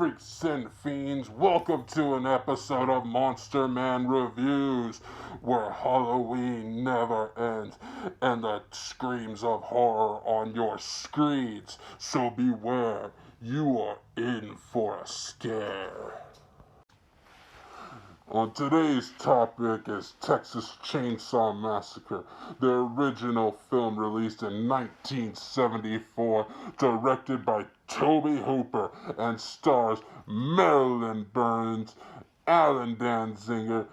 freaks and fiends, welcome to an episode of Monster Man Reviews, where Halloween never ends and the screams of horror on your screens. So beware, you are in for a scare. On today's topic is Texas Chain Saw Massacre, the original film released in 1974, directed by Tobe Hooper, and stars Marilyn Burns, Alan Danziger,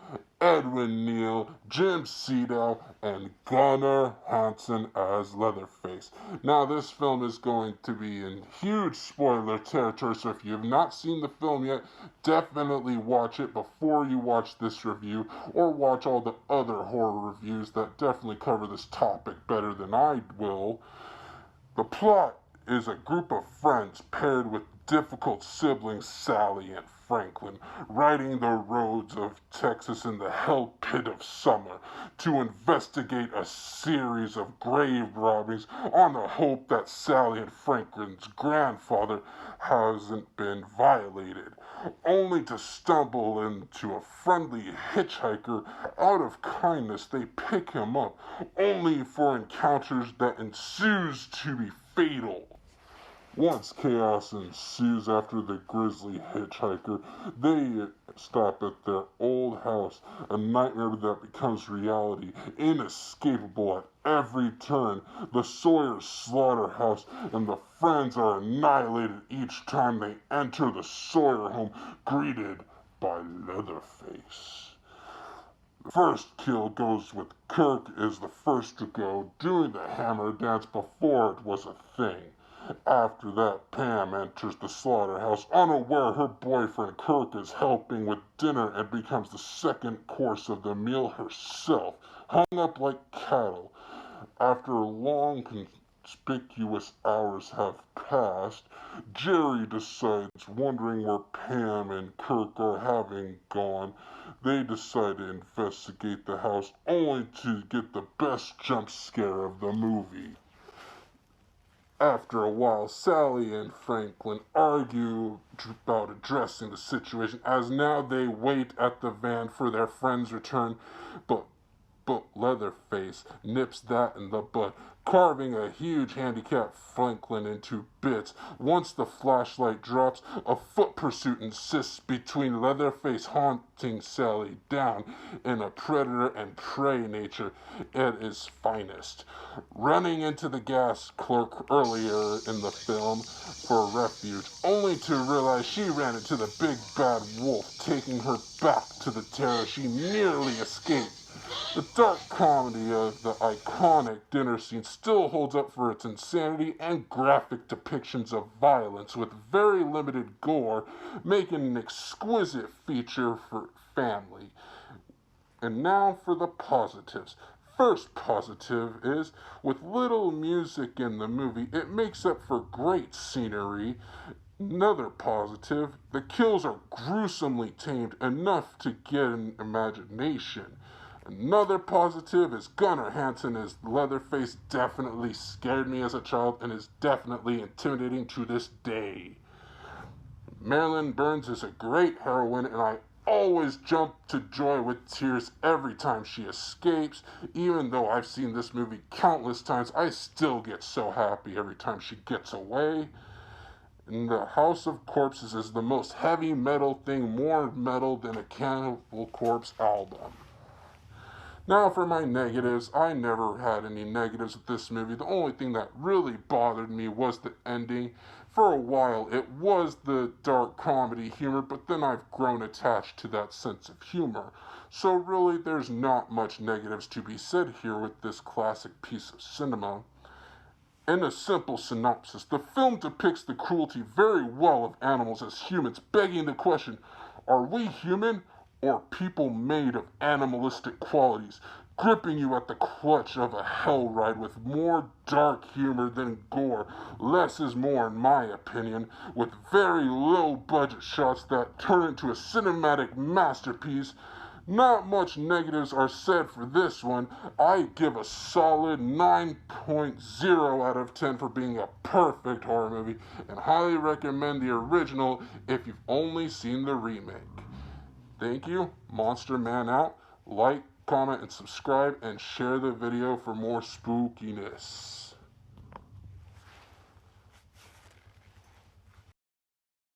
Edwin Neal, Jim Cedel, and Gunnar Hansen as Leatherface. Now, this film is going to be in huge spoiler territory, so if you have not seen the film yet, definitely watch it before you watch this review, or watch all the other horror reviews that definitely cover this topic better than I will. The plot is a group of friends paired with difficult siblings Sally and Franklin, riding the roads of Texas in the hell pit of summer to investigate a series of grave robbings on the hope that Sally and Franklin's grandfather hasn't been violated, only to stumble into a friendly hitchhiker. Out of kindness, they pick him up, only for encounters that ensues to be fatal. Once chaos ensues after the grisly hitchhiker, they stop at their old house, a nightmare that becomes reality, inescapable at every turn. The Sawyer's slaughterhouse and the friends are annihilated each time they enter the Sawyer home, greeted by Leatherface. The first kill goes with Kirk is the first to go, doing the hammer dance before it was a thing. After that, Pam enters the slaughterhouse, unaware her boyfriend Kirk is helping with dinner, and becomes the second course of the meal herself, hung up like cattle. After long conspicuous hours have passed, Jerry decides, wondering where Pam and Kirk are having gone. They decide to investigate the house, only to get the best jump scare of the movie. After a while, Sally and Franklin argue about addressing the situation, as now they wait at the van for their friend's return, but Leatherface nips that in the bud, carving a huge handicapped Franklin into bits. Once the flashlight drops, a foot pursuit insists between Leatherface haunting Sally down in a predator and prey nature at its finest, running into the gas clerk earlier in the film for refuge, only to realize she ran into the big bad wolf, taking her back to the terror she nearly escaped. The dark comedy of the iconic dinner scene still holds up for its insanity and graphic depictions of violence, with very limited gore, making an exquisite feature for family. And now for the positives. First positive is, with little music in the movie, it makes up for great scenery. Another positive, the kills are gruesomely tamed, enough to get an imagination. Another positive is Gunnar Hansen as Leatherface definitely scared me as a child and is definitely intimidating to this day. Marilyn Burns is a great heroine, and I always jump to joy with tears every time she escapes. Even though I've seen this movie countless times, I still get so happy every time she gets away. And the House of Corpses is the most heavy metal thing, more metal than a Cannibal Corpse album. Now for my negatives. I never had any negatives with this movie. The only thing that really bothered me was the ending. For a while it was the dark comedy humor, but then I've grown attached to that sense of humor. So really there's not much negatives to be said here with this classic piece of cinema. In a simple synopsis, the film depicts the cruelty very well of animals as humans, begging the question, are we human or people made of animalistic qualities, gripping you at the clutch of a hell ride with more dark humor than gore. Less is more, in my opinion, with very low budget shots that turn into a cinematic masterpiece. Not much negatives are said for this one. I give a solid 9.0 out of 10 for being a perfect horror movie, and highly recommend the original if you've only seen the remake. Thank you, Monster Man out. Like, comment, and subscribe, and share the video for more spookiness.